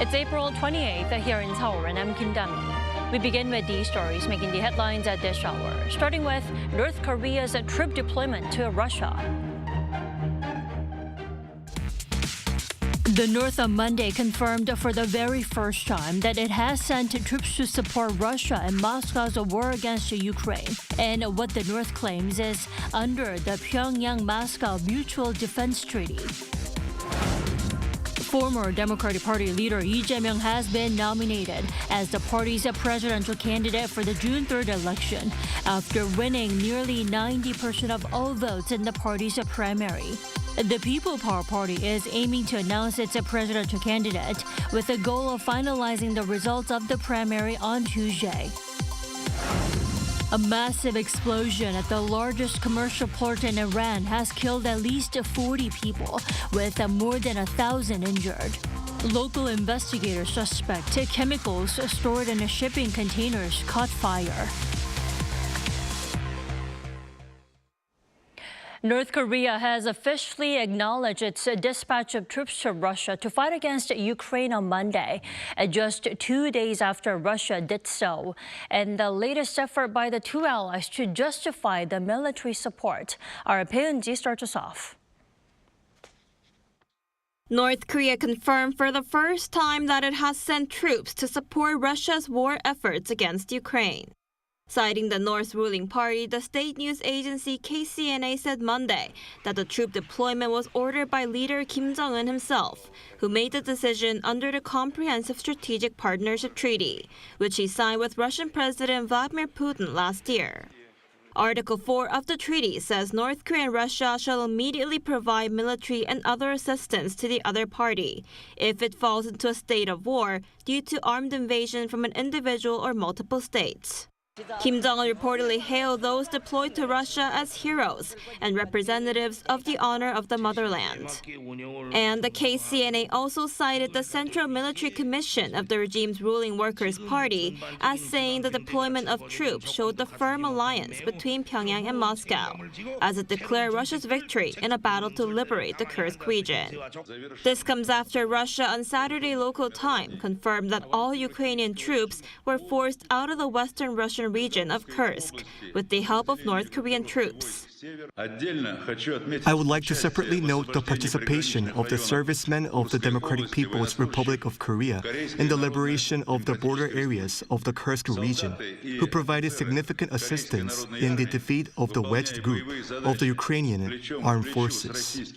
It's April 28th here in Seoul, and I'm Kim Dami. We begin with these stories making the headlines at this hour, starting with North Korea's troop deployment to Russia. The North on Monday confirmed for the very first time that it has sent troops to support Russia in Moscow's war against Ukraine. And what the North claims is under the Pyongyang-Moscow Mutual Defense Treaty. Former Democratic Party leader Jae-myung has been nominated as the party's presidential candidate for the June 3rd election after winning nearly 90% of all votes in the party's primary. The People Power Party is aiming to announce its presidential candidate with the goal of finalizing the results of the primary on Tuesday. A massive explosion at the largest commercial port in Iran has killed at least 40 people, with more than 1,000 injured. Local investigators suspect chemicals stored in shipping containers caught fire. North Korea has officially acknowledged its dispatch of troops to Russia to fight against Ukraine on Monday, just 2 days after Russia did so, and the latest effort by the two allies to justify the military support. Our Hampyeong starts us off. North Korea confirmed for the first time that it has sent troops to support Russia's war efforts against Ukraine. Citing the North's ruling party, the state news agency KCNA said Monday that the troop deployment was ordered by leader Kim Jong-un himself, who made the decision under the Comprehensive Strategic Partnership Treaty, which he signed with Russian President Vladimir Putin last year. Article 4 of the treaty says North Korea and Russia shall immediately provide military and other assistance to the other party if it falls into a state of war due to armed invasion from an individual or multiple states. Kim Jong-un reportedly hailed those deployed to Russia as heroes and representatives of the honor of the motherland. And the KCNA also cited the Central Military Commission of the regime's ruling Workers' Party as saying the deployment of troops showed the firm alliance between Pyongyang and Moscow, as it declared Russia's victory in a battle to liberate the Kursk region. This comes after Russia on Saturday local time confirmed that all Ukrainian troops were forced out of the western Russian region of Kursk with the help of North Korean troops. I would like to separately note the participation of the servicemen of the Democratic People's Republic of Korea in the liberation of the border areas of the Kursk region, who provided significant assistance in the defeat of the wedged group of the Ukrainian armed forces.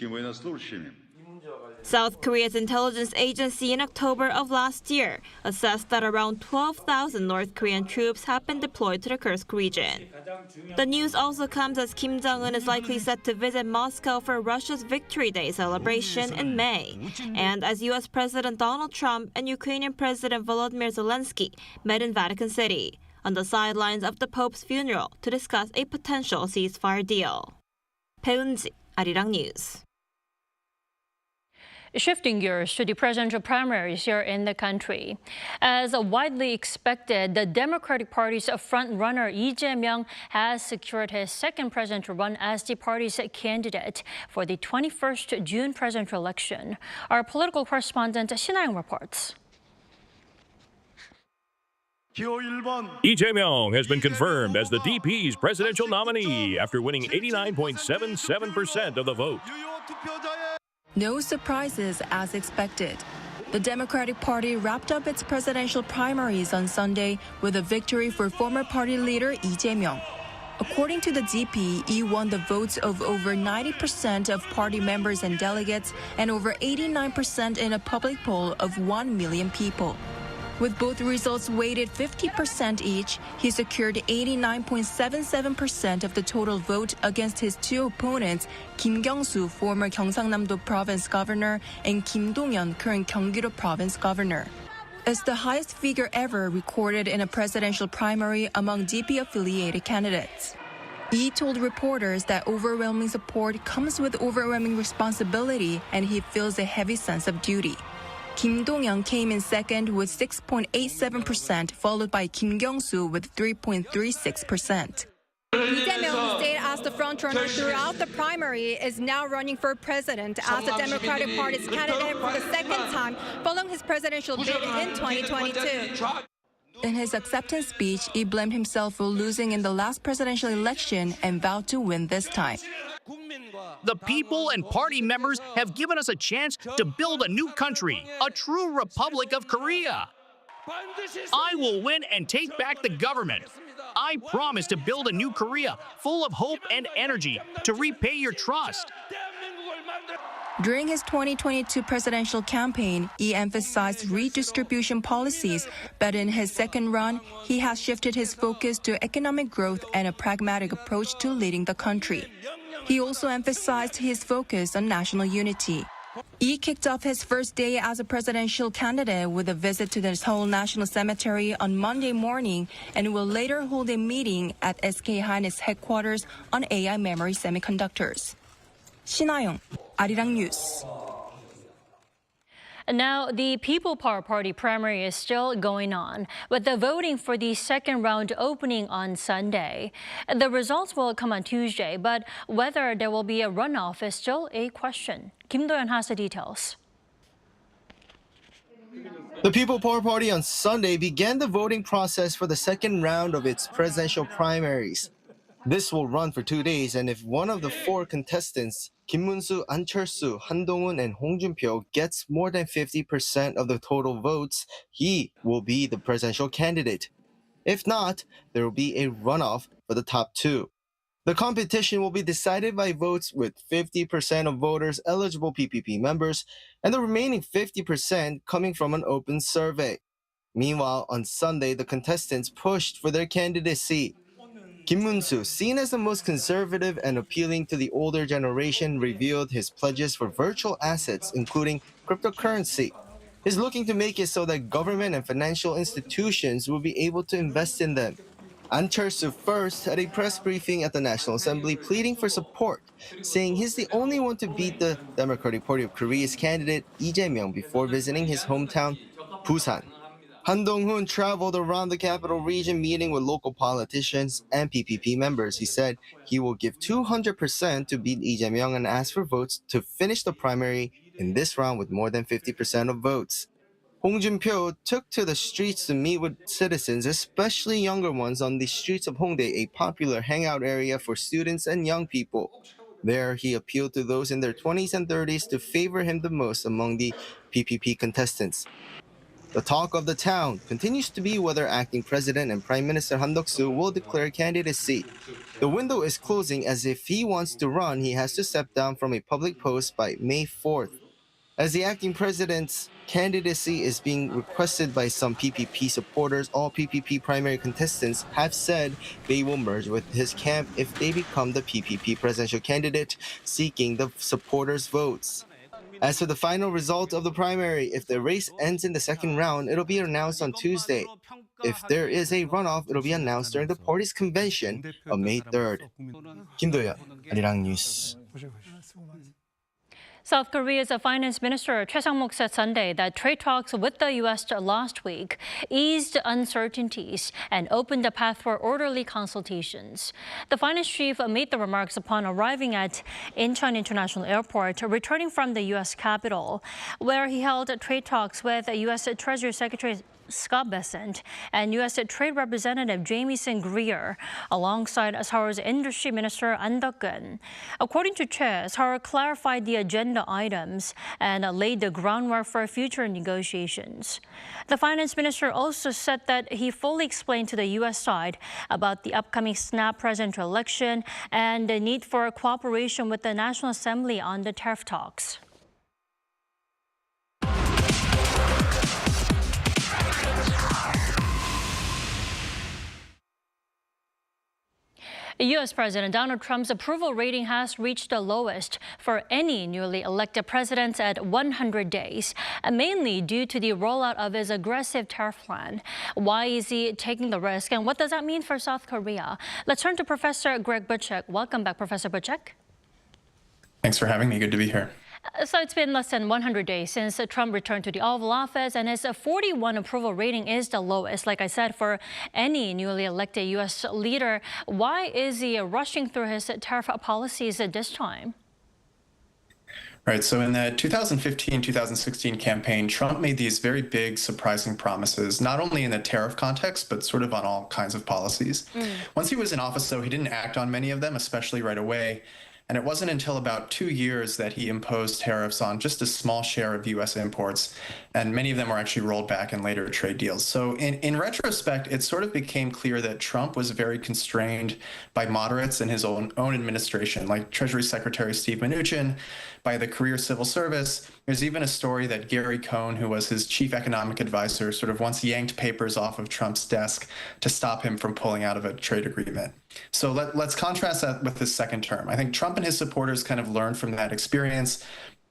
South Korea's intelligence agency in October of last year assessed that around 12,000 North Korean troops have been deployed to the Kursk region. The news also comes as Kim Jong-un is likely set to visit Moscow for Russia's Victory Day celebration in May, and as U.S. President Donald Trump and Ukrainian President Volodymyr Zelensky met in Vatican City on the sidelines of the Pope's funeral to discuss a potential ceasefire deal. Haempyeong, Arirang News. Shifting gears to the presidential primaries here in the country. As widely expected, the Democratic Party's frontrunner Jae-myung has secured his second presidential run as the party's candidate for the 21st June presidential election. Our political correspondent Jae-myung reports. Jae-myung has been confirmed as the DP's presidential nominee after winning 89.77% of the vote. No surprises as expected. The Democratic Party wrapped up its presidential primaries on Sunday with a victory for former party leader Jae-myung. According to the DP, he won the votes of over 90% of party members and delegates and over 89% in a public poll of 1 million people. With both results weighted 50% each, he secured 89.77% of the total vote against his two opponents, Kim Kyung-soo, former Gyeongsang-namdo Province Governor, and Kim Dong-yeon, current Gyeonggi-do Province Governor. It's the highest figure ever recorded in a presidential primary among DP-affiliated candidates. He told reporters that overwhelming support comes with overwhelming responsibility, and he feels a heavy sense of duty. Kim Dong-yeon came in second with 6.87%, followed by Kim Kyung-soo with 3.36%. Jae-myung, who stayed as the frontrunner throughout the primary, is now running for president as the Democratic Party's candidate for the second time following his presidential bid in 2022. In his acceptance speech, he blamed himself for losing in the last presidential election and vowed to win this time. The people and party members have given us a chance to build a new country, a true Republic of Korea. I will win and take back the government. I promise to build a new Korea full of hope and energy to repay your trust. During his 2022 presidential campaign, he emphasized redistribution policies, but in his second run, he has shifted his focus to economic growth and a pragmatic approach to leading the country. He also emphasized his focus on national unity. He kicked off his first day as a presidential candidate with a visit to the Seoul National Cemetery on Monday morning and will later hold a meeting at SK hynix headquarters on AI memory semiconductors. 신하영, Arirang News. Now, the People Power Party primary is still going on, with the voting for the second round opening on Sunday. The results will come on Tuesday, but whether there will be a runoff is still a question. Kim Do-yeon has the details. The People Power Party on Sunday began the voting process for the second round of its presidential primaries. This will run for 2 days, and if one of the four contestants, Kim Moon-soo, An Chol-soo, Han Dong-un, and Hong Jun-pyo, gets more than 50% of the total votes, he will be the presidential candidate. If not, there will be a runoff for the top two. The competition will be decided by votes with 50% of voters eligible PPP members, and the remaining 50% coming from an open survey. Meanwhile, on Sunday, the contestants pushed for their candidacy. Kim Moon-soo, seen as the most conservative and appealing to the older generation, revealed his pledges for virtual assets, including cryptocurrency. He's looking to make it so that government and financial institutions will be able to invest in them. An Chol-soo first had a press briefing at the National Assembly pleading for support, saying he's the only one to beat the Democratic Party of Korea's candidate Lee Jae-myung before visiting his hometown, Busan. Han Dong-hun traveled around the capital region meeting with local politicians and PPP members. He said he will give 200% to beat Lee Jae-myung and ask for votes to finish the primary in this round with more than 50% of votes. Hong Jun-pyo took to the streets to meet with citizens, especially younger ones, on the streets of Hongdae, a popular hangout area for students and young people. There, he appealed to those in their 20s and 30s to favor him the most among the PPP contestants. The talk of the town continues to be whether acting president and Prime Minister Han Duck-soo will declare candidacy. The window is closing, as if he wants to run, he has to step down from a public post by May 4th. As the acting president's candidacy is being requested by some PPP supporters, all PPP primary contestants have said they will merge with his camp if they become the PPP presidential candidate, seeking the supporters' votes. As for the final result of the primary, if the race ends in the second round, it'll be announced on Tuesday. If there is a runoff, it'll be announced during the party's convention on May 3rd. Kim Do-yeon, Arirang News. South Korea's finance minister Choi Sang-mok said Sunday that trade talks with the U.S. last week eased uncertainties and opened a path for orderly consultations. The finance chief made the remarks upon arriving at Incheon International Airport, returning from the U.S. capital, where he held trade talks with U.S. Treasury Secretary Scott Bessent and U.S. Trade Representative Jamieson Greer, alongside Seoul's Industry Minister An Duck-gun. According to Choi, Seoul clarified the agenda items and laid the groundwork for future negotiations. The finance minister also said that he fully explained to the U.S. side about the upcoming snap presidential election and the need for cooperation with the National Assembly on the tariff talks. U.S. President Donald Trump's approval rating has reached the lowest for any newly elected president at 100 days, mainly due to the rollout of his aggressive tariff plan. Why is he taking the risk, and what does that mean for South Korea? Let's turn to Professor Greg Butchek. Welcome back, Professor Butchek. Thanks for having me. Good to be here. So it's been less than 100 days since Trump returned to the Oval Office, and his 41 approval rating is the lowest, like I said, for any newly elected U.S. leader. Why is he rushing through his tariff policies at this time? Right. So in the 2015-2016 campaign, Trump made these very big, surprising promises, not only in the tariff context, but sort of on all kinds of policies. Once he was in office, though, he didn't act on many of them, especially right away. And it wasn't until about 2 years that he imposed tariffs on just a small share of U.S. imports. And many of them were actually rolled back in later trade deals. So in retrospect, it sort of became clear that Trump was very constrained by moderates in his own administration, like Treasury Secretary Steve Mnuchin, by the Career Civil Service. There's even a story that Gary Cohn, who was his chief economic advisor, sort of once yanked papers off of Trump's desk to stop him from pulling out of a trade agreement. So let's contrast that with his second term. I think Trump and his supporters kind of learned from that experience.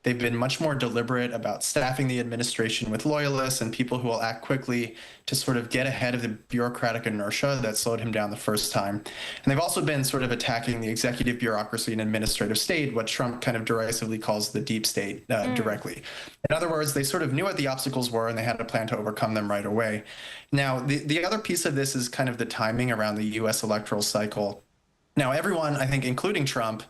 They've been much more deliberate about staffing the administration with loyalists and people who will act quickly to sort of get ahead of the bureaucratic inertia that slowed him down the first time. And they've also been sort of attacking the executive bureaucracy and administrative state, what Trump kind of derisively calls the deep state directly. In other words, they sort of knew what the obstacles were and they had a plan to overcome them right away. Now, the other piece of this is kind of the timing around the U.S. electoral cycle. Now, everyone, I think, including Trump,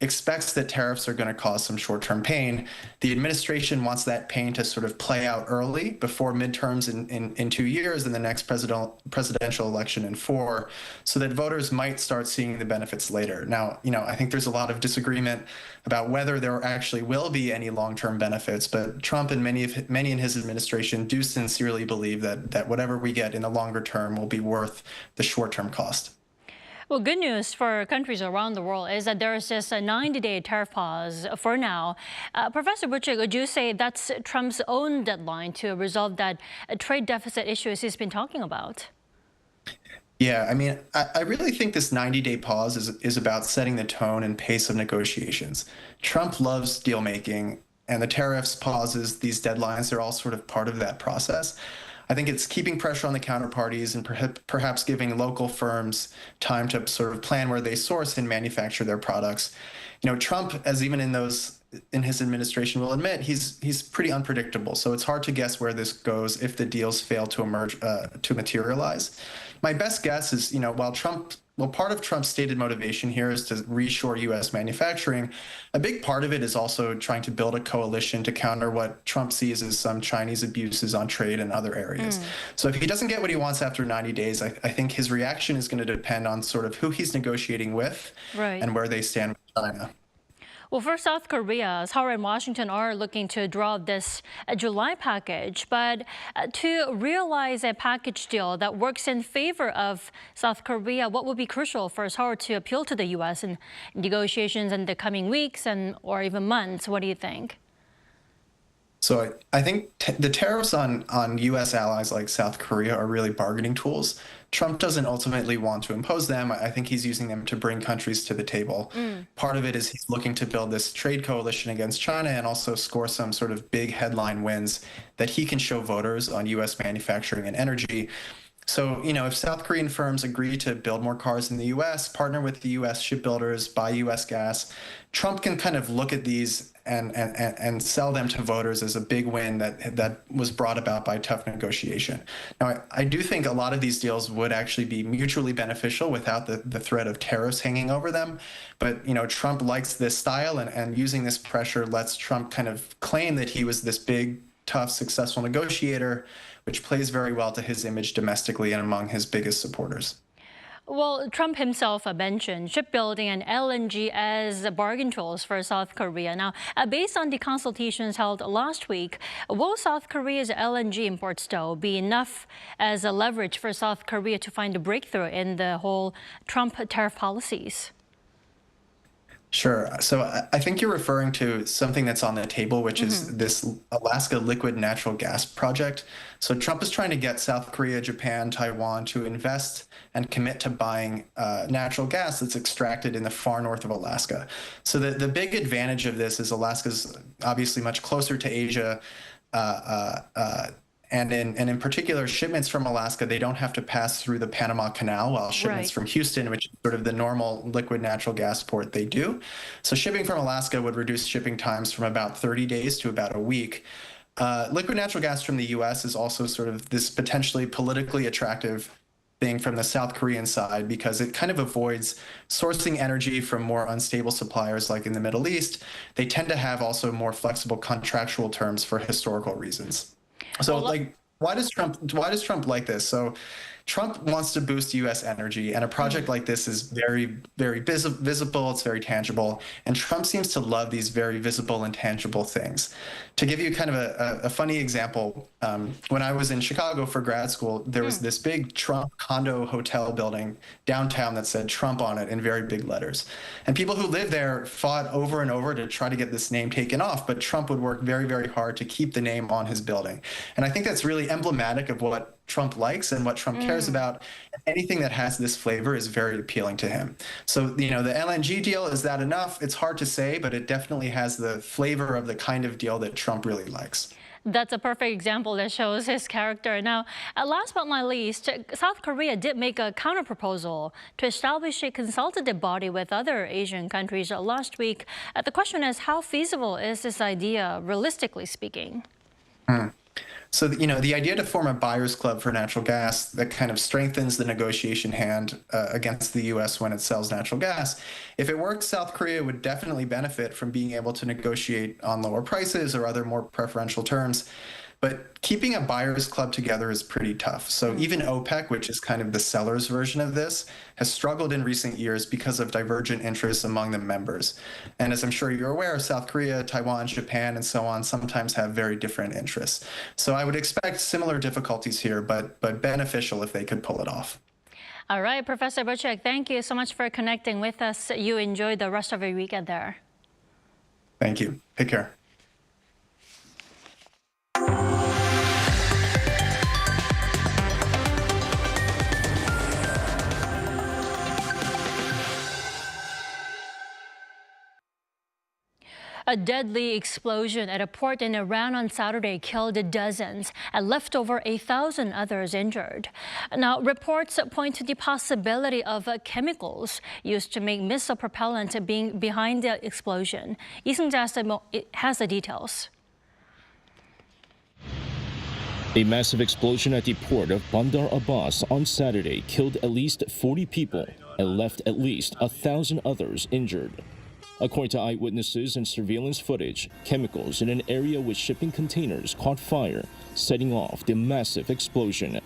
expects that tariffs are going to cause some short-term pain. The administration wants that pain to sort of play out early before midterms in 2 years and the next presidential election in 4, so that voters might start seeing the benefits later. Now, I think there's a lot of disagreement about whether there actually will be any long-term benefits, but Trump and many in his administration do sincerely believe that whatever we get in the longer term will be worth the short-term cost. Well, good news for countries around the world is that there is just a 90-day tariff pause for now. Professor Butchik, would you say that's Trump's own deadline to resolve that trade deficit issues he's been talking about? Yeah, I mean, I really think this 90-day pause is about setting the tone and pace of negotiations. Trump loves deal making, and the tariffs pauses, these deadlines, they're all sort of part of that process. I think it's keeping pressure on the counterparties and perhaps giving local firms time to sort of plan where they source and manufacture their products. Trump, as even in his administration will admit, he's pretty unpredictable. So it's hard to guess where this goes if the deals fail to materialize. My best guess is, while part of Trump's stated motivation here is to reshore U.S. manufacturing, a big part of it is also trying to build a coalition to counter what Trump sees as some Chinese abuses on trade in other areas. So if he doesn't get what he wants after 90 days, I think his reaction is going to depend on sort of who he's negotiating with and where they stand with China. Well, for South Korea, Seoul and Washington are looking to draw this July package. But to realize a package deal that works in favor of South Korea, what would be crucial for Seoul to appeal to the U.S. in negotiations in the coming weeks or even months? What do you think? So I think the tariffs on U.S. allies like South Korea are really bargaining tools. Trump doesn't ultimately want to impose them. I think he's using them to bring countries to the table. Part of it is he's looking to build this trade coalition against China and also score some sort of big headline wins that he can show voters on U.S. manufacturing and energy. So, if South Korean firms agree to build more cars in the U.S., partner with the U.S. shipbuilders, buy U.S. gas, Trump can kind of look at these and sell them to voters as a big win that was brought about by tough negotiation. Now, I do think a lot of these deals would actually be mutually beneficial without the threat of tariffs hanging over them. But, Trump likes this style, and using this pressure lets Trump kind of claim that he was this big, tough, successful negotiator, which plays very well to his image domestically and among his biggest supporters. Well, Trump himself mentioned shipbuilding and LNG as bargain tools for South Korea. Now, based on the consultations held last week, will South Korea's LNG imports, though, be enough as a leverage for South Korea to find a breakthrough in the whole Trump tariff policies? Sure. So I think you're referring to something that's on the table, which is this Alaska liquid natural gas project. So Trump is trying to get South Korea, Japan, Taiwan to invest and commit to buying natural gas that's extracted in the far north of Alaska. So the big advantage of this is Alaska's obviously much closer to Asia, And in particular, shipments from Alaska, they don't have to pass through the Panama Canal, while shipments from Houston, which is sort of the normal liquid natural gas port, they do. So shipping from Alaska would reduce shipping times from about 30 days to about a week. Liquid natural gas from the U.S. is also sort of this potentially politically attractive thing from the South Korean side, because it kind of avoids sourcing energy from more unstable suppliers like in the Middle East. They tend to have also more flexible contractual terms for historical reasons. So why does Trump like this? So Trump wants to boost U.S. energy, and a project like this is very, very visible. It's very tangible, and Trump seems to love these very visible and tangible things. To give you kind of a funny example, when I was in Chicago for grad school, there was this big Trump condo hotel building downtown that said Trump on it in very big letters. And people who lived there fought over and over to try to get this name taken off, but Trump would work very, very hard to keep the name on his building. And I think that's really emblematic of what Trump likes and what Trump cares about. Anything that has this flavor is very appealing to him. So, the LNG deal, is that enough? It's hard to say, but it definitely has the flavor of the kind of deal that Trump really likes. That's a perfect example that shows his character. Now, last but not least, South Korea did make a counterproposal to establish a consultative body with other Asian countries last week. The question is, how feasible is this idea, realistically speaking? So, the idea to form a buyer's club for natural gas that kind of strengthens the negotiation hand against the U.S. when it sells natural gas, if it works, South Korea would definitely benefit from being able to negotiate on lower prices or other more preferential terms. But keeping a buyer's club together is pretty tough. So even OPEC, which is kind of the seller's version of this, has struggled in recent years because of divergent interests among the members. And as I'm sure you're aware, South Korea, Taiwan, Japan, and so on sometimes have very different interests. So I would expect similar difficulties here, but beneficial if they could pull it off. All right, Professor Butchek, thank you so much for connecting with us. You enjoy the rest of your weekend there. Thank you. Take care. A deadly explosion at a port in Iran on Saturday killed dozens and left over 1,000 others injured. Now, reports point to the possibility of chemicals used to make missile propellant being behind the explosion. Lee Seung-jae has the details. A massive explosion at the port of Bandar Abbas on Saturday killed at least 40 people and left at least 1,000 others injured. According to eyewitnesses and surveillance footage, chemicals in an area with shipping containers caught fire, setting off the massive explosion.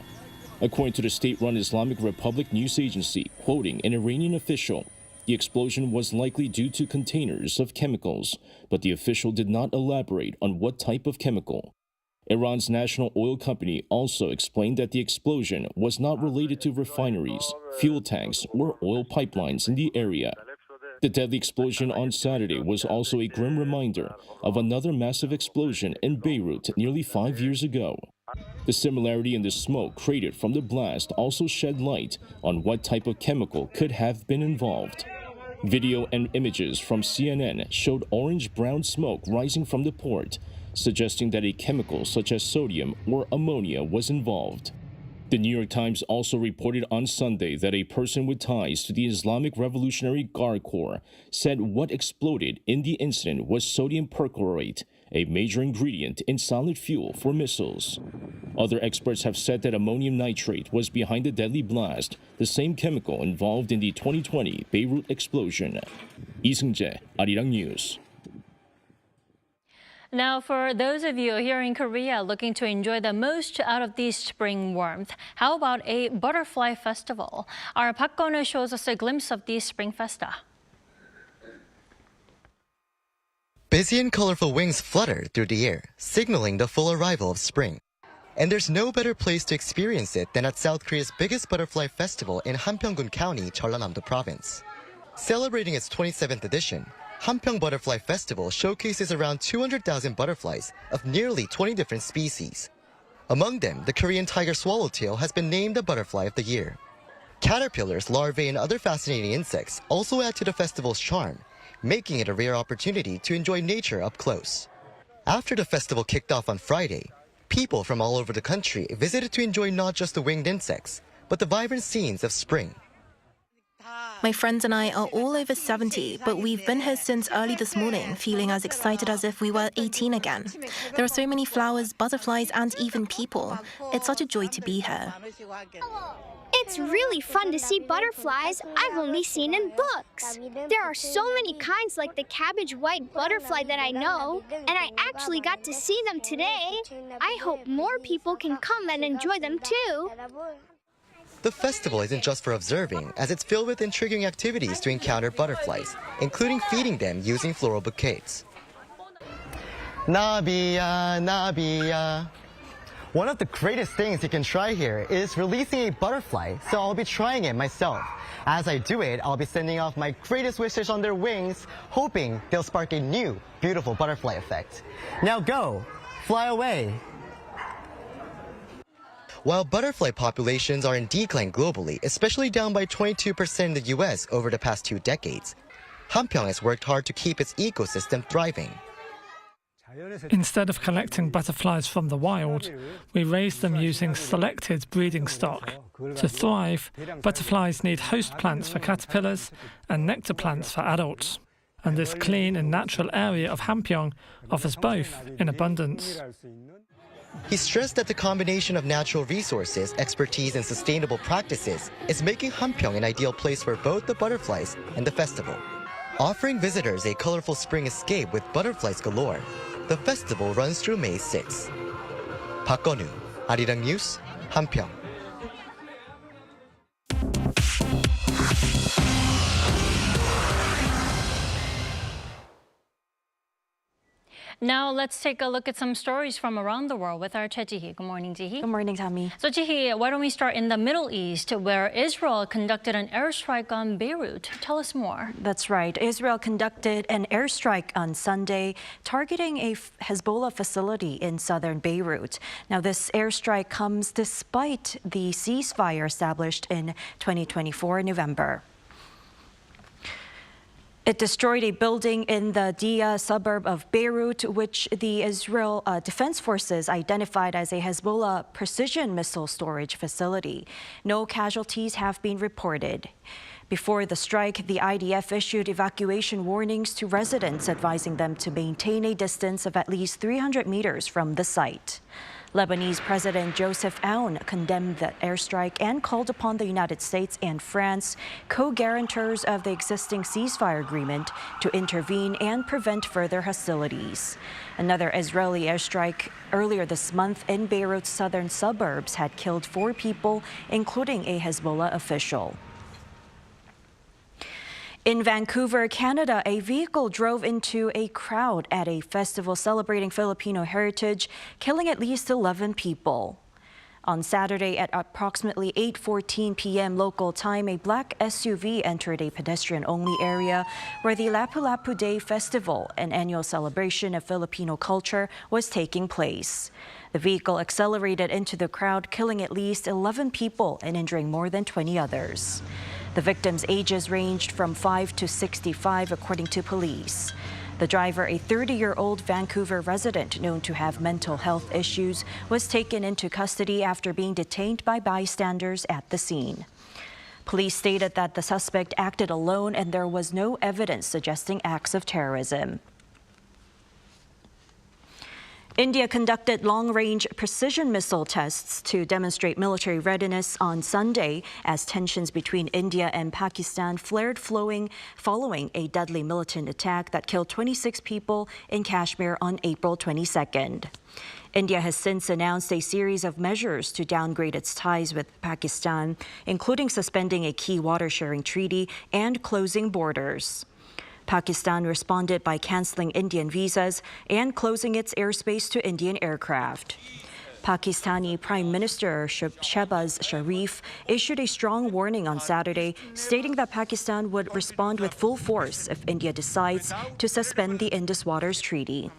According to the state-run Islamic Republic news agency, quoting an Iranian official, the explosion was likely due to containers of chemicals, but the official did not elaborate on what type of chemical. Iran's national oil company also explained that the explosion was not related to refineries, fuel tanks, or oil pipelines in the area. The deadly explosion on Saturday was also a grim reminder of another massive explosion in Beirut nearly 5 years ago. The similarity in the smoke created from the blast also shed light on what type of chemical could have been involved. Video and images from CNN showed orange-brown smoke rising from the port, suggesting that a chemical such as sodium or ammonia was involved. The New York Times also reported on Sunday that a person with ties to the Islamic Revolutionary Guard Corps said what exploded in the incident was sodium perchlorate, a major ingredient in solid fuel for missiles. Other experts have said that ammonium nitrate was behind the deadly blast, the same chemical involved in the 2020 Beirut explosion. Lee Seung-jae, Arirang News. Now, for those of you here in Korea looking to enjoy the most out of the spring warmth, how about a butterfly festival? Our Park Gun-woo shows us a glimpse of the Spring Festa. Busy and colorful wings flutter through the air, signaling the full arrival of spring. And there's no better place to experience it than at South Korea's biggest butterfly festival in Hampyeong County, Jeollanam-do Province. Celebrating its 27th edition, Hampyeong Butterfly Festival showcases around 200,000 butterflies of nearly 20 different species. Among them, the Korean tiger swallowtail has been named the Butterfly of the Year. Caterpillars, larvae, and other fascinating insects also add to the festival's charm, making it a rare opportunity to enjoy nature up close. After the festival kicked off on Friday, People from all over the country visited to enjoy not just the winged insects, but the vibrant scenes of spring. My friends and I are all over 70, but we've been here since early this morning, feeling as excited as if we were 18 again. There are so many flowers, butterflies, and even people. It's such a joy to be here. It's really fun to see butterflies I've only seen in books. There are so many kinds like the cabbage white butterfly that I know, and I actually got to see them today. I hope more people can come and enjoy them too. The festival isn't just for observing, as it's filled with intriguing activities to encounter butterflies, including feeding them using floral bouquets. Nabiya, Nabiya. One of the greatest things you can try here is releasing a butterfly, so I'll be trying it myself. As I do it, I'll be sending off my greatest wishes on their wings, hoping they'll spark a new, beautiful butterfly effect. Now go, fly away. While butterfly populations are in decline globally, especially down by 22% in the U.S. over the past 2 decades, Hampyeong has worked hard to keep its ecosystem thriving. Instead of collecting butterflies from the wild, we raise them using selected breeding stock. To thrive, butterflies need host plants for caterpillars and nectar plants for adults. And this clean and natural area of Hampyeong offers both in abundance. He stressed that the combination of natural resources, expertise, and sustainable practices is making Hampyeong an ideal place for both the butterflies and the festival. Offering visitors a colorful spring escape with butterflies galore, the festival runs through May 6. Park Gon-woo, Arirang News, Hampyeong. Now let's take a look at some stories from around the world with our Choi Ji-hee. Good morning, Ji-hee. Good morning, Tammy. So Ji-hee, why don't we start in the Middle East, where Israel conducted an airstrike on Beirut. Tell us more. That's right. Israel conducted an airstrike on Sunday, targeting a Hezbollah facility in southern Beirut. Now, this airstrike comes despite the ceasefire established in 2024 November. It destroyed a building in the Dia suburb of Beirut, which the Israel Defense Forces identified as a Hezbollah precision missile storage facility. No casualties have been reported. Before the strike, the IDF issued evacuation warnings to residents, advising them to maintain a distance of at least 300 meters from the site. Lebanese President Joseph Aoun condemned the airstrike and called upon the United States and France, co-guarantors of the existing ceasefire agreement, to intervene and prevent further hostilities. Another Israeli airstrike earlier this month in Beirut's southern suburbs had killed 4 people, including a Hezbollah official. In Vancouver, Canada, a vehicle drove into a crowd at a festival celebrating Filipino heritage, killing at least 11 people. On Saturday at approximately 8:14 p.m. local time, a black SUV entered a pedestrian-only area where the Lapu-Lapu Day Festival, an annual celebration of Filipino culture, was taking place. The vehicle accelerated into the crowd, killing at least 11 people and injuring more than 20 others. The victims' ages ranged from 5 to 65, according to police. The driver, a 30-year-old Vancouver resident known to have mental health issues, was taken into custody after being detained by bystanders at the scene. Police stated that the suspect acted alone and there was no evidence suggesting acts of terrorism. India conducted long-range precision missile tests to demonstrate military readiness on Sunday as tensions between India and Pakistan flared following a deadly militant attack that killed 26 people in Kashmir on April 22nd. India has since announced a series of measures to downgrade its ties with Pakistan, including suspending a key water-sharing treaty and closing borders. Pakistan responded by canceling Indian visas and closing its airspace to Indian aircraft. Pakistani Prime Minister Shehbaz Sharif issued a strong warning on Saturday, stating that Pakistan would respond with full force if India decides to suspend the Indus Waters Treaty.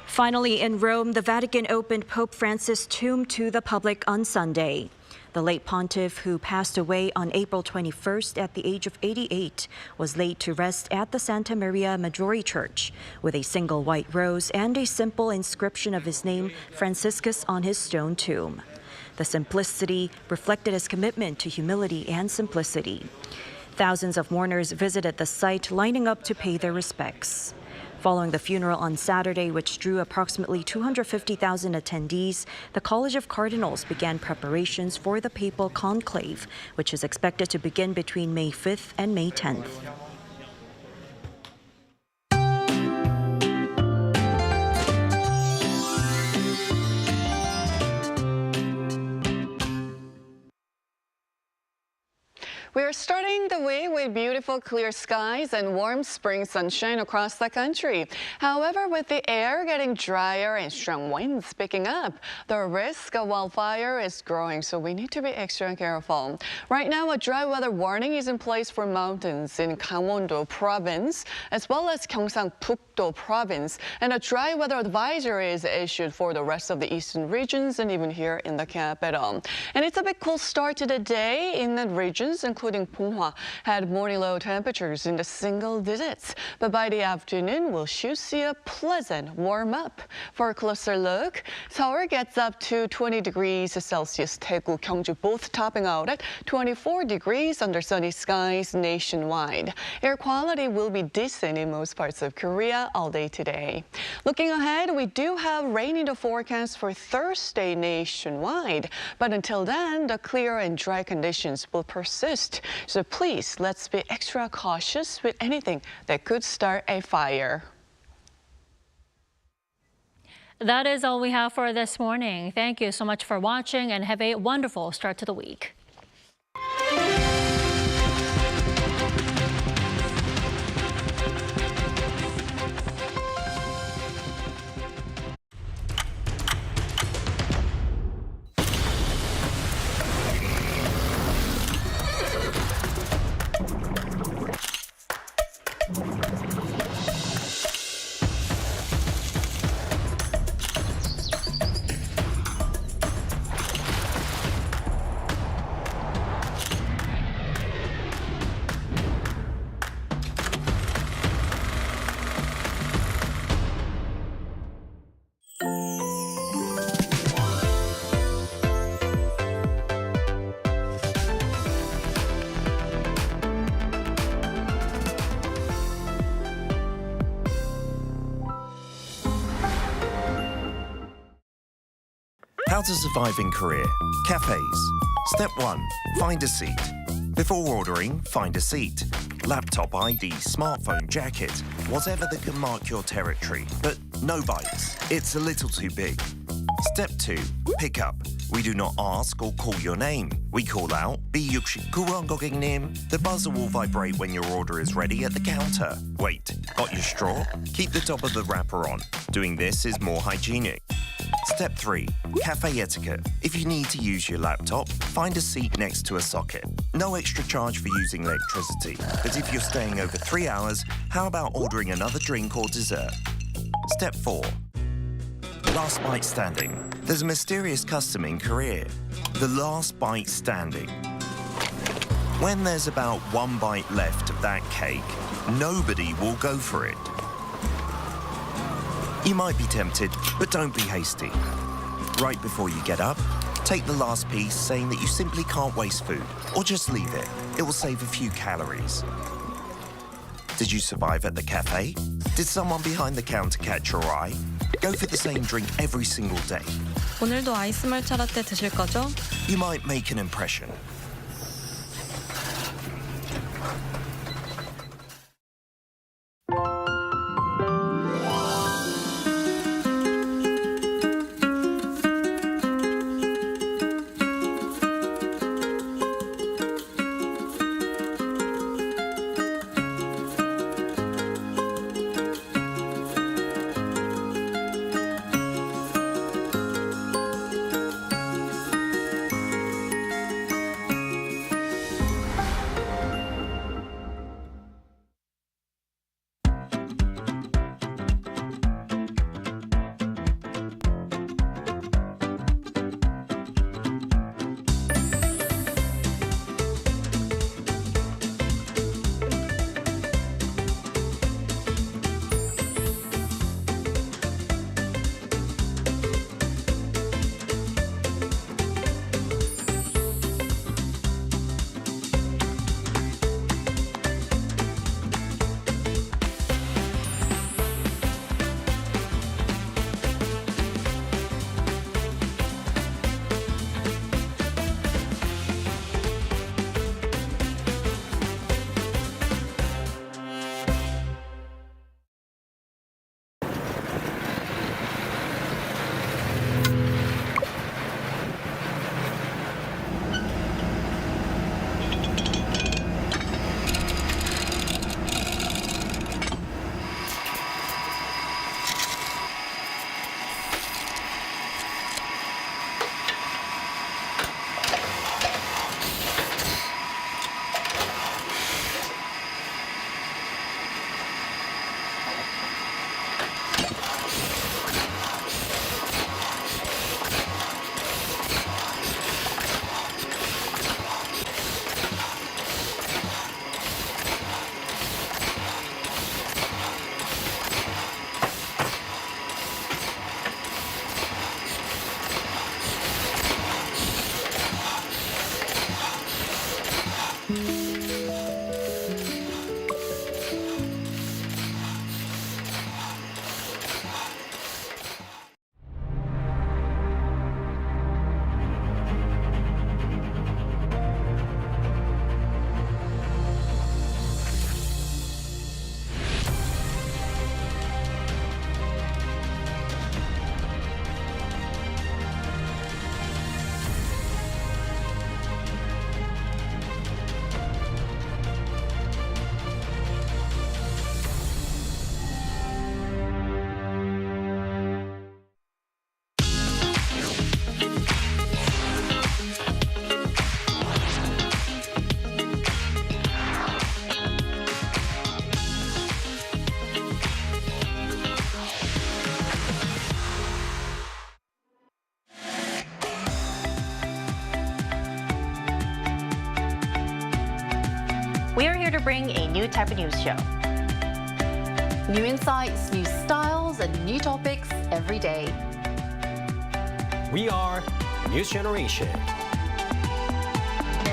Finally, in Rome, the Vatican opened Pope Francis' tomb to the public on Sunday. The late pontiff, who passed away on April 21st at the age of 88, was laid to rest at the Santa Maria Maggiore Church with a single white rose and a simple inscription of his name, Franciscus, on his stone tomb. The simplicity reflected his commitment to humility and simplicity. Thousands of mourners visited the site, lining up to pay their respects. Following the funeral on Saturday, which drew approximately 250,000 attendees, the College of Cardinals began preparations for the papal conclave, which is expected to begin between May 5th and May 10th. We are starting the week with beautiful clear skies and warm spring sunshine across the country. However, with the air getting drier and strong winds picking up, the risk of wildfire is growing, so we need to be extra careful. Right now, a dry weather warning is in place for mountains in Gangwon-do province, as well as Gyeongsang-puk-do province, and a dry weather advisory is issued for the rest of the eastern regions and even here in the capital. And it's a bit cool start to the day in the regions, including Ponghwa, had morning low temperatures in the single digits. But by the afternoon, we'll see a pleasant warm up. For a closer look, Seoul gets up to 20 degrees Celsius. Daegu, Gyeongju both topping out at 24 degrees under sunny skies nationwide. Air quality will be decent in most parts of Korea all day today. Looking ahead, we do have rain in the forecast for Thursday nationwide. But until then, the clear and dry conditions will persist. So please, let's be extra cautious with anything that could start a fire. That is all we have for this morning. Thank you so much for watching and have a wonderful start to the week. How to survive in Korea. Cafes. Step 1. Find a seat. Before ordering, find a seat. Laptop ID, smartphone, jacket, whatever that can mark your territory. But no bites. It's a little too big. Step 2. Pick up. We do not ask or call your name. We call out, B69번 고객님. The buzzer will vibrate when your order is ready at the counter. Wait, got your straw? Keep the top of the wrapper on. Doing this is more hygienic. Step 3. Cafe etiquette. If you need to use your laptop, find a seat next to a socket. No extra charge for using electricity. But if you're staying over 3 hours, how about ordering another drink or dessert? Step 4. Last bite standing. There's a mysterious custom in Korea. The last bite standing. When there's about 1 bite left of that cake, nobody will go for it. You might be tempted, but don't be hasty. Right before you get up, take the last piece, saying that you simply can't waste food, or just leave it. It will save a few calories. Did you survive at the cafe? Did someone behind the counter catch your eye? Go for the same drink every single day. 오늘도 아이스 말차 라떼 드실 거죠? You might make an impression. We are here to bring a new type of news show. New insights, new styles, and new topics every day. We are News Generation.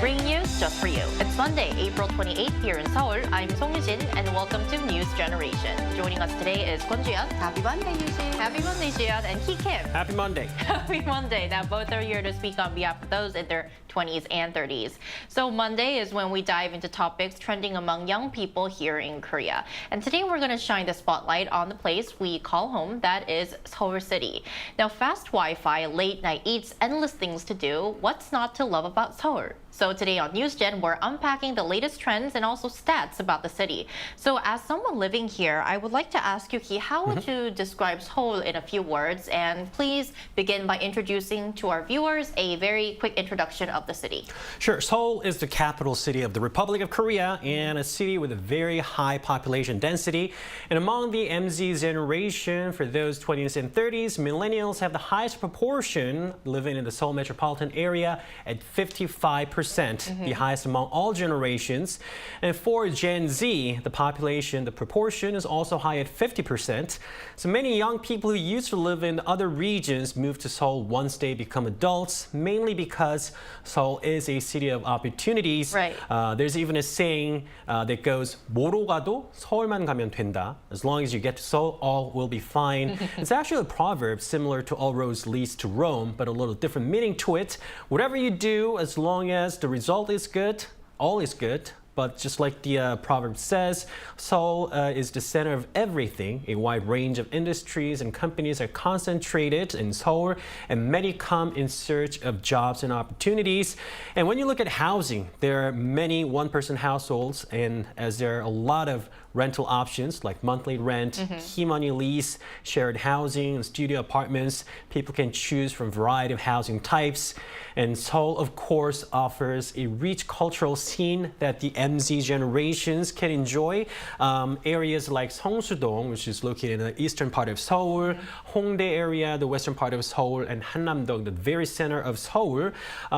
Bringing news just for you. It's Monday, April 28th here in Seoul. I'm Song Yujin and welcome to News Generation. Joining us today is Kwon Ji-yeon. Happy Monday, Yujin. Happy Monday, Ji-yeon. And Ki Kim. Happy Monday. Happy Monday. Now, both are here to speak on behalf of those in their 20s and 30s. So Monday is when we dive into topics trending among young people here in Korea. And today we're going to shine the spotlight on the place we call home, that is Seoul City. Now, fast Wi-Fi, late night eats, endless things to do. What's not to love about Seoul? So today on NewsGen, we're unpacking the latest trends and also stats about the city. So as someone living here, I would like to ask you, Ki, how would you describe Seoul in a few words? And please begin by introducing to our viewers a very quick introduction of the city. Sure. Seoul is the capital city of the Republic of Korea and a city with a very high population density. And among the MZ generation, for those 20s and 30s, millennials have the highest proportion living in the Seoul metropolitan area at 55%. The highest among all generations. And for Gen Z, the population, the proportion is also high at 50%. So many young people who used to live in other regions move to Seoul once they become adults, mainly because Seoul is a city of opportunities. Right. There's even a saying that goes, 뭐로 가도 서울만 가면 된다. As long as you get to Seoul, all will be fine. It's actually a proverb similar to all roads leads to Rome, but a little different meaning to it. Whatever you do, as long as the result is good, all is good. But just like the proverb says, Seoul is the center of everything. A wide range of industries and companies are concentrated in Seoul, and many come in search of jobs and opportunities. And when you look at housing, there are many one-person households, and as there are a lot of rental options like monthly rent, key money lease, shared housing, and studio apartments, people can choose from a variety of housing types. And Seoul, of course, offers a rich cultural scene that the MZ generations can enjoy. Areas like Seongsu-dong, which is located in the eastern part of Seoul, Hongdae area, the western part of Seoul, and Hannam-dong, the very center of Seoul,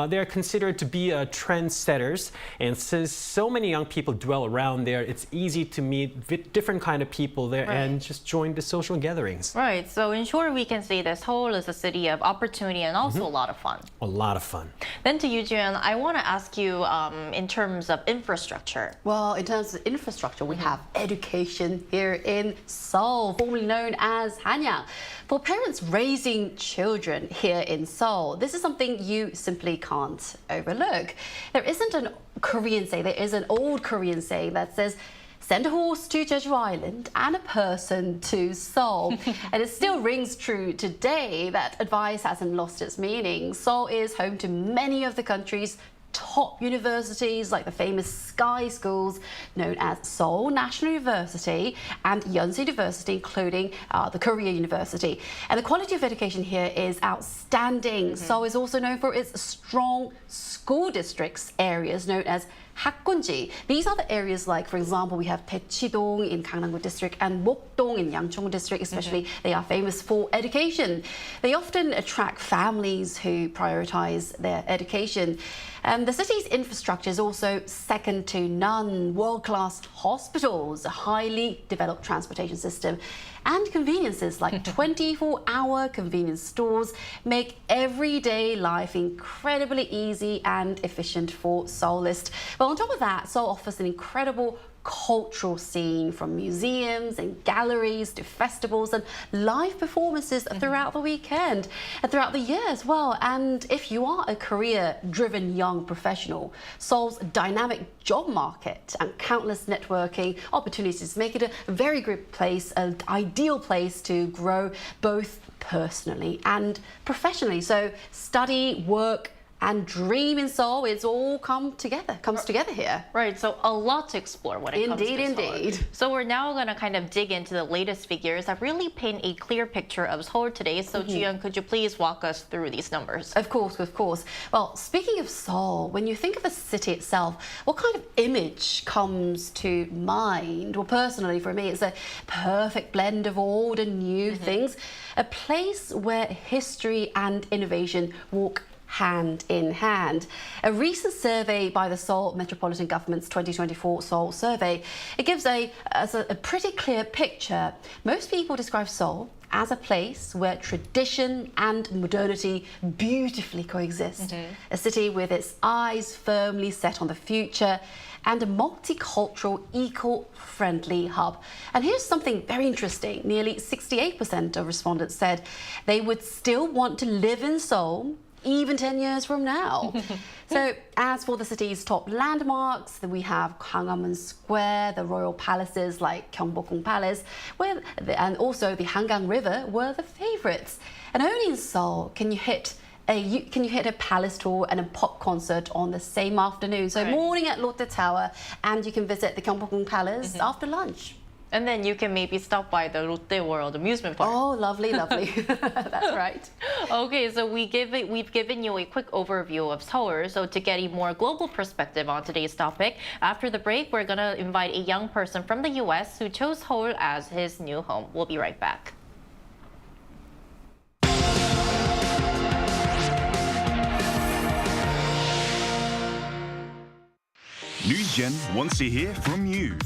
they are considered to be trendsetters. And since so many young people dwell around there, it's easy to meet different kind of people there and just join the social gatherings. Right. So in short, we can say that Seoul is a city of opportunity and also a lot of fun. A lot of fun. Then to you, Jian, I want to ask you in terms of infrastructure. Well, in terms of infrastructure, we have education here in Seoul, formerly known as Hampyeong. For parents raising children here in Seoul, this is something you simply can't overlook. There isn't an Korean saying, there is an old Korean saying that says, send a horse to Jeju Island and a person to Seoul. And it still rings true today. That advice hasn't lost its meaning. Seoul is home to many of the country's top universities, like the famous Sky schools known as Seoul National University and Yonsei University, including the Korea University. And the quality of education here is outstanding. Seoul is also known for its strong school districts, areas known as 학군지. These are the areas like, for example, we have Daechidong in Gangnam District and Mokdong in Yangchong District, especially. They are famous for education. They often attract families who prioritize their education. The city's infrastructure is also second to none. World-class hospitals, a highly developed transportation system, and conveniences like 24-hour convenience stores make everyday life incredibly easy and efficient for Seoulists. But on top of that, Seoul offers an incredible cultural scene, from museums and galleries to festivals and live performances throughout the weekend and throughout the year as well. And if you are a career-driven young professional, Seoul's dynamic job market and countless networking opportunities make it a very good place, an ideal place to grow both personally and professionally. So study, work, and dream in Seoul, it's all comes together here. Right, so a lot to explore when it comes to Seoul. Indeed. So we're now going to kind of dig into the latest figures that really paint a clear picture of Seoul today. So Ji-yeon, could you please walk us through these numbers? Of course. Well, speaking of Seoul, when you think of the city itself, what kind of image comes to mind? Well, personally, for me, it's a perfect blend of old and new things. A place where history and innovation walk hand in hand. A recent survey by the Seoul Metropolitan Government's 2024 Seoul survey, it gives a pretty clear picture. Most people describe Seoul as a place where tradition and modernity beautifully coexist. A city with its eyes firmly set on the future and a multicultural, eco-friendly hub. And here's something very interesting. Nearly 68% of respondents said they would still want to live in Seoul even 10 years from now. So as for the city's top landmarks, we have Gwanghwamun Square, the royal palaces like Gyeongbokgung Palace, and also the Hangang River were the favorites. And only in Seoul can you hit a palace tour and a pop concert on the same afternoon. So morning at Lotte Tower, and you can visit the Gyeongbokgung Palace after lunch. And then you can maybe stop by the Lotte World amusement park. Oh, lovely, lovely. That's right. Okay, so we've given you a quick overview of Seoul. So to get a more global perspective on today's topic, after the break, we're going to invite a young person from the U.S. who chose Seoul as his new home. We'll be right back. NewsGen wants to hear from you.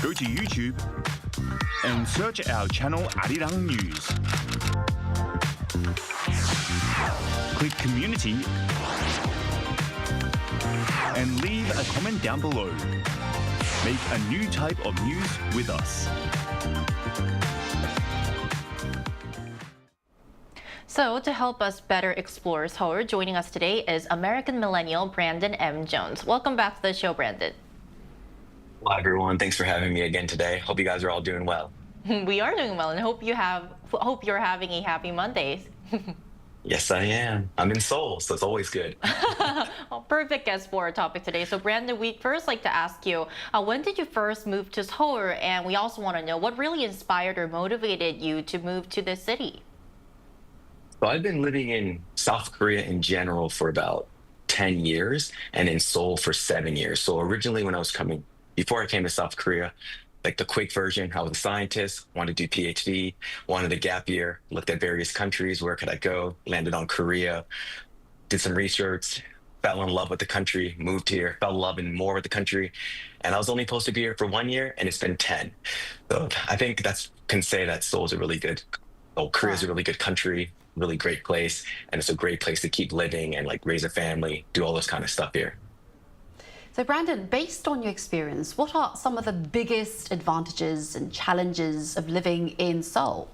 Go to YouTube and search our channel Arirang News. Click Community and leave a comment down below. Make a new type of news with us. So to help us better explore Seoul, joining us today is American millennial Brandon M. Jones. Welcome back to the show, Brandon. Hi, everyone. Thanks for having me again today. Hope you guys are all doing well. We are doing well, and hope you're having a happy Monday. Yes, I am. I'm in Seoul, so it's always good. Well, perfect guest for our topic today. So, Brandon, we'd first like to ask you, when did you first move to Seoul? And we also want to know what really inspired or motivated you to move to this city? So I've been living in South Korea in general for about 10 years and in Seoul for 7 years. So originally before I came to South Korea, like the quick version, I was a scientist, wanted to do PhD, wanted a gap year, looked at various countries, where could I go, landed on Korea, did some research, fell in love with the country, moved here, fell in love more with the country. And I was only supposed to be here for 1 year and it's been 10. So I think can say that Seoul's Korea's a really good country, really great place, and it's a great place to keep living and like raise a family, do all this kind of stuff here. So Brandon, based on your experience, what are some of the biggest advantages and challenges of living in Seoul?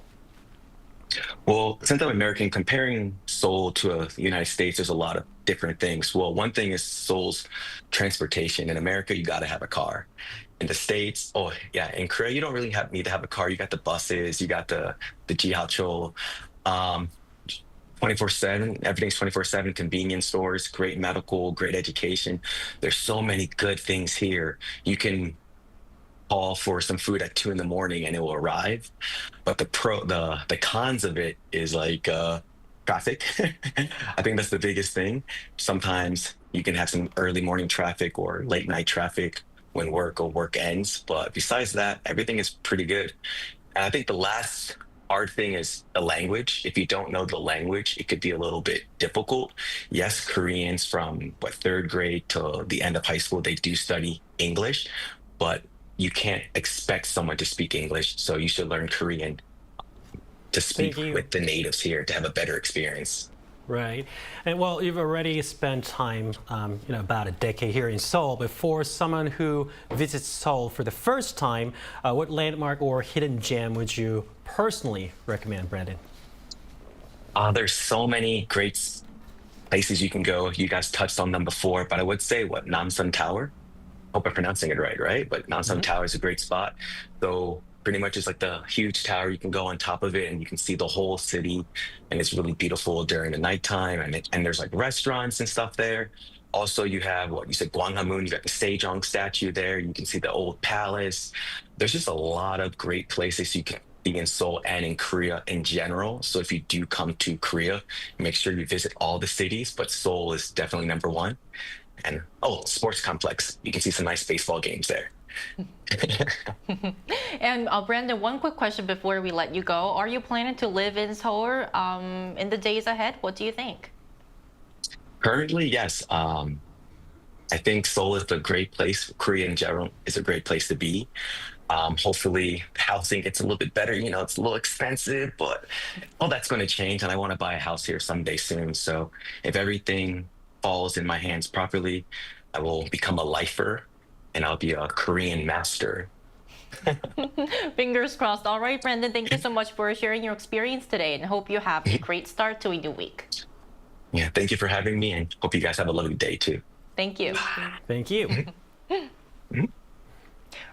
Well, since I'm American, comparing Seoul to the United States, there's a lot of different things. Well, one thing is Seoul's transportation. In America, you got to have a car. In the States, in Korea, you don't really need to have a car. You got the buses, you got the jihacho, 24/7, everything's 24/7, convenience stores, great medical, great education. There's so many good things here. You can call for some food at 2 a.m. and it will arrive. But the cons of it is like traffic. I think that's the biggest thing. Sometimes you can have some early morning traffic or late night traffic when work ends. But besides that, everything is pretty good. And I think the last hard thing is the language. If you don't know the language, it could be a little bit difficult. Yes, Koreans from 3rd grade to the end of high school, they do study English, but you can't expect someone to speak English. So you should learn Korean to speak with the natives here to have a better experience. Right. And well, you've already spent time, about a decade here in Seoul. But for someone who visits Seoul for the first time, what landmark or hidden gem would you personally recommend, Brandon? There's so many great places you can go. You guys touched on them before, but I would say Namsan Tower. Hope I'm pronouncing it right? But Namsan Tower is a great spot. So pretty much it's like the huge tower. You can go on top of it and you can see the whole city, and it's really beautiful during the nighttime. And there's like restaurants and stuff there. Also, you have you said Gwanghwamun. You got the Ejong statue there. You can see the old palace. There's just a lot of great places you can see in Seoul and in Korea in general. So if you do come to Korea, make sure you visit all the cities, but Seoul is definitely number one. And sports complex. You can see some nice baseball games there. And Brandon, one quick question before we let you go. Are you planning to live in Seoul in the days ahead? What do you think? Currently, yes. I think Seoul is a great place. Korea in general is a great place to be. Hopefully, housing gets a little bit better. You know, it's a little expensive, but all that's going to change. And I want to buy a house here someday soon. So if everything falls in my hands properly, I will become a lifer and I'll be a Korean master. Fingers crossed. All right, Brandon, thank you so much for sharing your experience today and hope you have a great start to a new week. Yeah, thank you for having me and hope you guys have a lovely day too. Thank you. Thank you.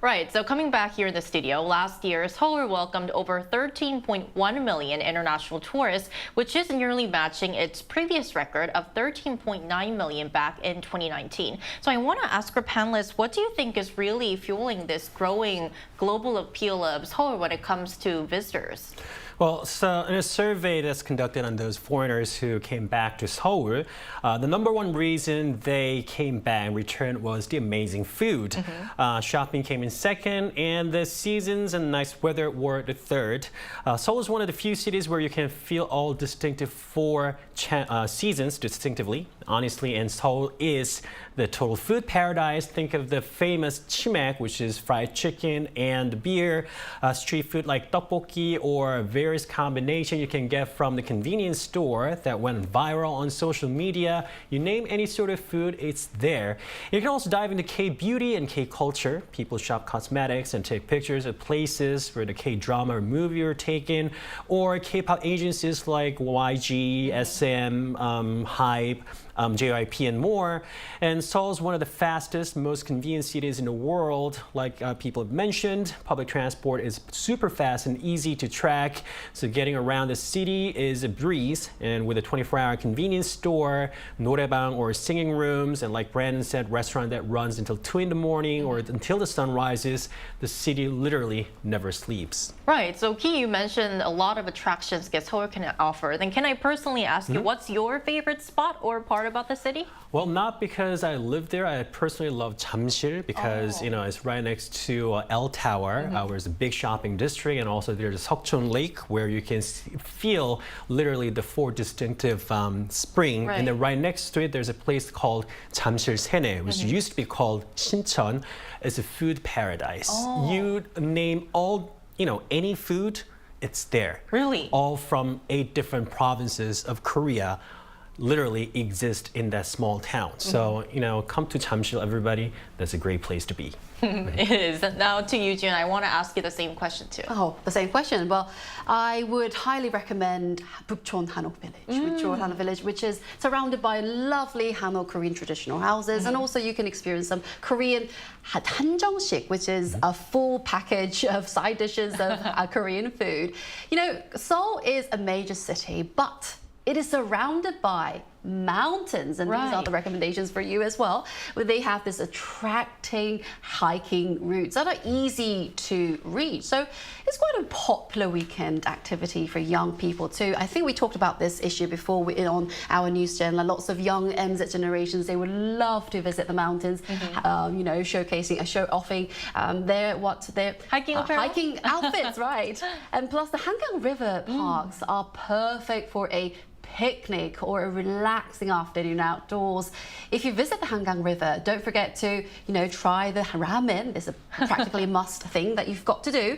Right, so coming back here in the studio, last year, Seoul welcomed over 13.1 million international tourists, which is nearly matching its previous record of 13.9 million back in 2019. So I want to ask our panelists, what do you think is really fueling this growing global appeal of Seoul when it comes to visitors? Well, so in a survey that's conducted on those foreigners who came back to Seoul, the number one reason they came back and returned was the amazing food. Shopping came in second, and the seasons and nice weather were the third. Seoul is one of the few cities where you can feel all distinctive four seasons distinctively, honestly, and Seoul is the total food paradise. Think of the famous chimek, which is fried chicken and beer, street food like tteokbokki, or various combination you can get from the convenience store that went viral on social media. You name any sort of food, it's there. You can also dive into K-beauty and K-culture. People shop cosmetics and take pictures of places where the K-drama or movie are taken, or K-pop agencies like YG, SM, Hype, JYP, and more. And Seoul is one of the fastest, most convenient cities in the world. Like people have mentioned, public transport is super fast and easy to track. So getting around the city is a breeze. And with a 24-hour convenience store, noraebang or singing rooms, and like Brandon said, restaurant that runs until 2 in the morning or until the sun rises, the city literally never sleeps. Right. So Ki, you mentioned a lot of attractions Seoul can offer. Then can I personally ask you, what's your favorite spot or part about the city? Well, not because I live there. I personally love Jamsil because you know it's right next to L Tower, where it's a big shopping district, and also there's Seokcheon Lake where you can feel literally the four distinctive spring. And then right next to it, there's a place called Jamsil Sene, which used to be called Sincheon. It's a food paradise. You name any food, it's there. Really? All from 8 different provinces of Korea literally exist in that small town. So, come to Jamsil, everybody. That's a great place to be. It is. Now to you, Jun, I want to ask you the same question too. Oh, the same question. Well, I would highly recommend Bukchon Hanok Village, which is surrounded by lovely Hanok Korean traditional houses, and also you can experience some Korean 한정식, which is a full package of side dishes of Korean food. Seoul is a major city, but it is surrounded by mountains, and these are the recommendations for you as well, where they have this attracting hiking routes that are easy to reach. So it's quite a popular weekend activity for young people too. I think we talked about this issue before on our news channel. Lots of young MZ generations, they would love to visit the mountains, show-offing their hiking outfits, right? And plus the Hangang River parks are perfect for a picnic or a relaxing afternoon outdoors. If you visit the Hangang River, don't forget to, try the ramen. It's practically a must thing that you've got to do.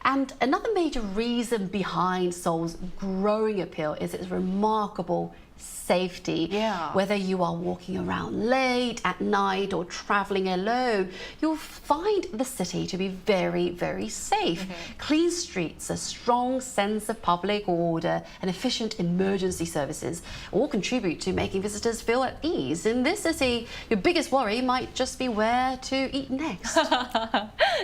And another major reason behind Seoul's growing appeal is its remarkable safety. Whether you are walking around late at night or traveling alone, you'll find the city to be very, very safe. Clean streets, a strong sense of public order, and efficient emergency services all contribute to making visitors feel at ease. In this city, your biggest worry might just be where to eat next.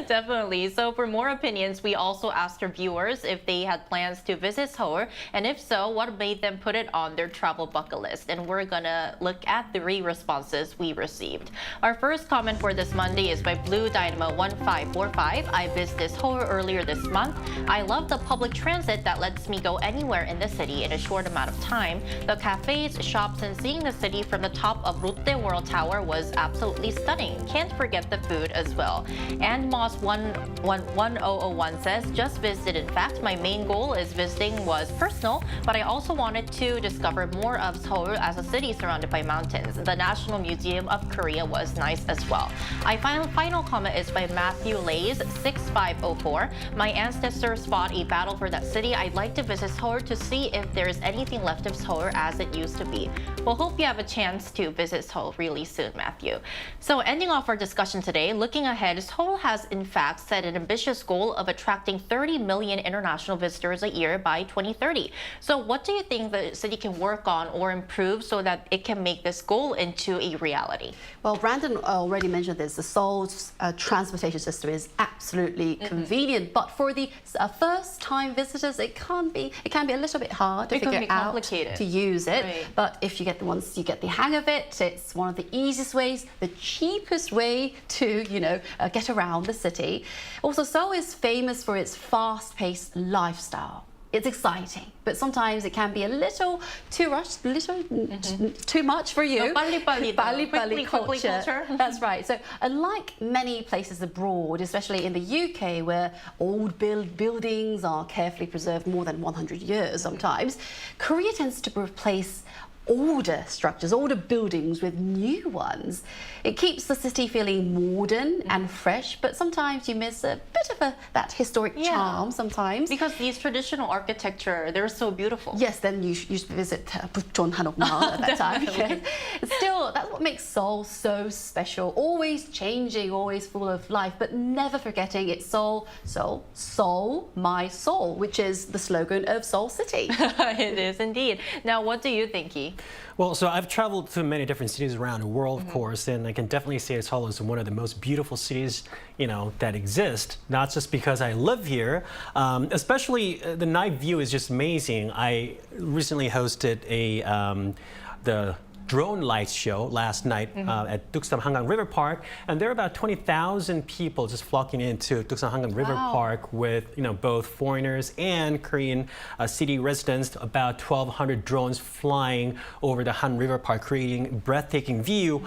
Definitely. So for more opinions, we also asked our viewers if they had plans to visit Seoul, and if so, what made them put it on their travel bucket list. And we're gonna look at 3 responses we received. Our first comment for this Monday is by Blue Dynamo 1545. I visited Seoul earlier this month. I love the public transit that lets me go anywhere in the city in a short amount of time. The cafes, shops, and seeing the city from the top of Lotte World Tower was absolutely stunning. Can't forget the food as well. And Moss 1001 says, just visited. In fact, my main goal is visiting was personal, but I also wanted to discover more more of Seoul as a city surrounded by mountains. The National Museum of Korea was nice as well. Our final comment is by Matthew Lays, 6504. My ancestors fought a battle for that city. I'd like to visit Seoul to see if there's anything left of Seoul as it used to be. We'll hope you have a chance to visit Seoul really soon, Matthew. So ending off our discussion today, looking ahead, Seoul has in fact set an ambitious goal of attracting 30 million international visitors a year by 2030. So what do you think the city can work on or improve so that it can make this goal into a reality? Well, Brandon already mentioned this. The Seoul's transportation system is absolutely convenient, but for the first-time visitors, it can be a little bit hard to figure out to use it. Right. But if you get the hang of it, it's one of the easiest ways, the cheapest way to get around the city. Also, Seoul is famous for its fast-paced lifestyle. It's exciting, but sometimes it can be a little too rushed, too much for you. 빨리 culture. That's right. So unlike many places abroad, especially in the UK, where old buildings are carefully preserved more than 100 years sometimes, Korea tends to replace older structures, older buildings with new ones. It keeps the city feeling modern and fresh, but sometimes you miss a bit of that historic charm sometimes. Because these traditional architecture, they're so beautiful. Yes, then you should visit Bucheon Hanokmaal at that time. Yes. Still, that's what makes Seoul so special. Always changing, always full of life, but never forgetting it's Seoul, my soul, which is the slogan of Seoul City. It is indeed. Now, what do you think, Ki? Well, so I've traveled to many different cities around the world, of course, and I can definitely say Seoul is one of the most beautiful cities, that exist. Not just because I live here, especially the night view is just amazing. I recently hosted the drone light show last night at Duksam Hangang River Park, and there are about 20,000 people just flocking into Duksam Hangang River Park with both foreigners and Korean city residents. About 1,200 drones flying over the Han River Park, creating a breathtaking view.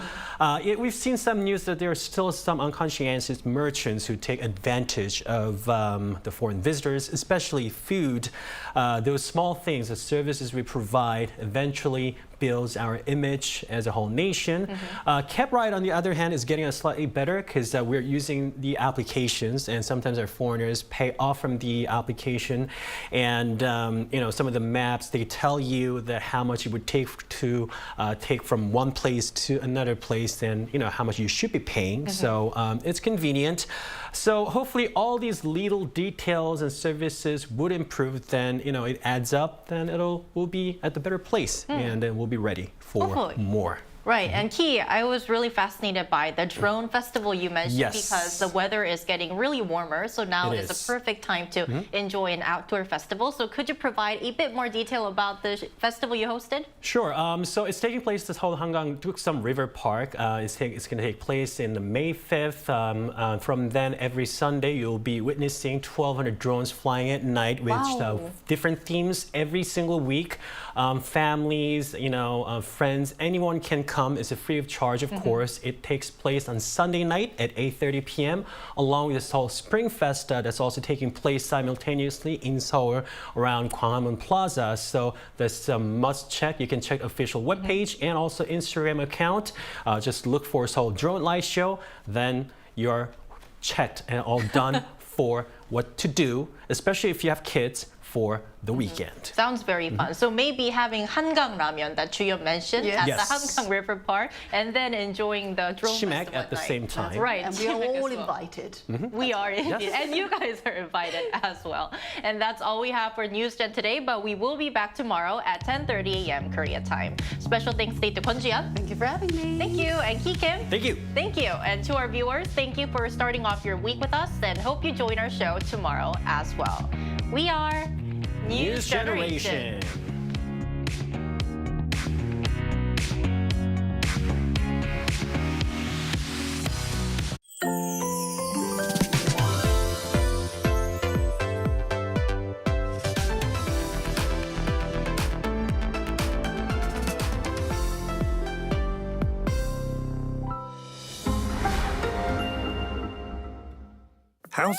We've seen some news that there are still some unconscientious merchants who take advantage of the foreign visitors, especially food. Those small things, the services we provide, eventually builds our image as a whole nation. Kepride, on the other hand, is getting us slightly better because we're using the applications, and sometimes our foreigners pay off from the application. And some of the maps, they tell you that how much it would take to take from one place to another place, and how much you should be paying. So it's convenient. So hopefully all these little details and services would improve. Then it adds up. Then we'll be at the better place, and then we'll be ready for more. Right, and Ki, I was really fascinated by the drone festival you mentioned because the weather is getting really warmer, so now is a perfect time to enjoy an outdoor festival. So could you provide a bit more detail about the festival you hosted? Sure. So it's taking place at Seoul Hangang Duksam River Park. It's going to take place in May 5th. From then, every Sunday, you'll be witnessing 1,200 drones flying at night with different themes every single week. Families, friends, anyone can come. It's free of charge, of course. It takes place on Sunday night at 8:30 p.m. along with the Seoul Spring Festa that's also taking place simultaneously in Seoul around Gwanghwamun Plaza. So that's a must check. You can check official webpage and also Instagram account. Just look for Seoul Drone Light Show. Then you're checked and all done for what to do, especially if you have kids, for the weekend. Sounds very fun. So maybe having Hangang Ramyeon that Ju-yeon mentioned at the Hangang River Park, and then enjoying the drone Shimak festival at the same time. That's right. And we are all invited. We are indeed. And you guys are invited as well. And that's all we have for NewsGen today, but we will be back tomorrow at 10:30 a.m. Korea time. Special thanks to Kwon Ji-yeon. Thank you for having me. Thank you. And Ki Kim. Thank you. Thank you. And to our viewers, thank you for starting off your week with us, and hope you join our show tomorrow as well. We are News Generation. How